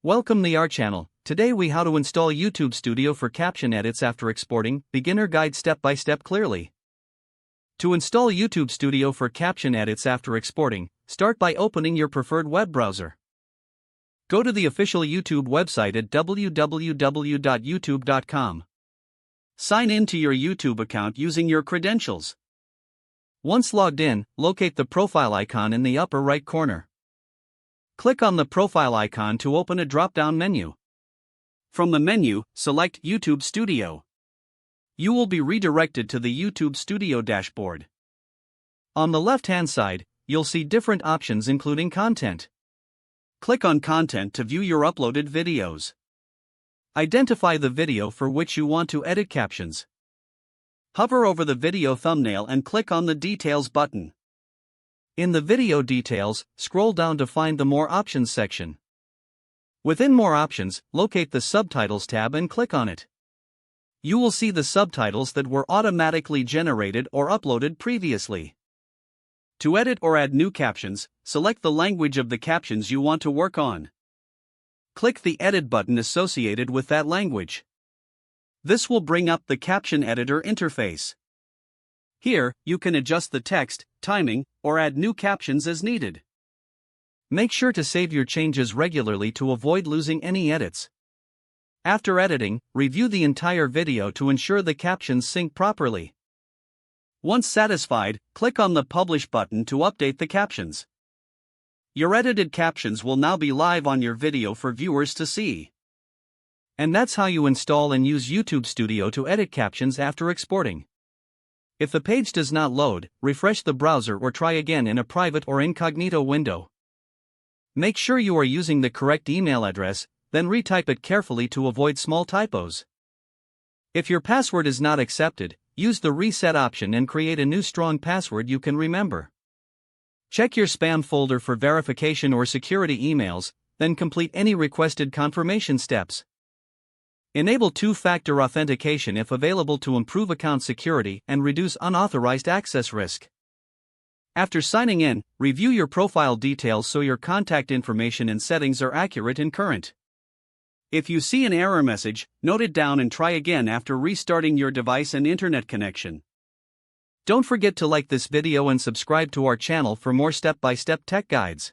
Welcome to our channel. Today we how to install YouTube Studio for caption edits after exporting, beginner guide step by step clearly. To install YouTube Studio for caption edits after exporting, start by opening your preferred web browser. Go to the official YouTube website at www.youtube.com. Sign in to your YouTube account using your credentials. Once logged in, locate the profile icon in the upper right corner. Click on the profile icon to open a drop-down menu. From the menu, select YouTube Studio. You will be redirected to the YouTube Studio dashboard. On the left-hand side, you'll see different options including content. Click on Content to view your uploaded videos. Identify the video for which you want to edit captions. Hover over the video thumbnail and click on the Details button. In the video details, scroll down to find the More Options section. Within More Options, locate the Subtitles tab and click on it. You will see the subtitles that were automatically generated or uploaded previously. To edit or add new captions, select the language of the captions you want to work on. Click the Edit button associated with that language. This will bring up the Caption Editor interface. Here, you can adjust the text, timing, or add new captions as needed. Make sure to save your changes regularly to avoid losing any edits. After editing, review the entire video to ensure the captions sync properly. Once satisfied, click on the Publish button to update the captions. Your edited captions will now be live on your video for viewers to see. And that's how you install and use YouTube Studio to edit captions after exporting. If the page does not load, refresh the browser or try again in a private or incognito window. Make sure you are using the correct email address, then retype it carefully to avoid small typos. If your password is not accepted, use the reset option and create a new strong password you can remember. Check your spam folder for verification or security emails, then complete any requested confirmation steps. Enable two-factor authentication if available to improve account security and reduce unauthorized access risk. After signing in, review your profile details so your contact information and settings are accurate and current. If you see an error message, note it down and try again after restarting your device and internet connection. Don't forget to like this video and subscribe to our channel for more step-by-step tech guides.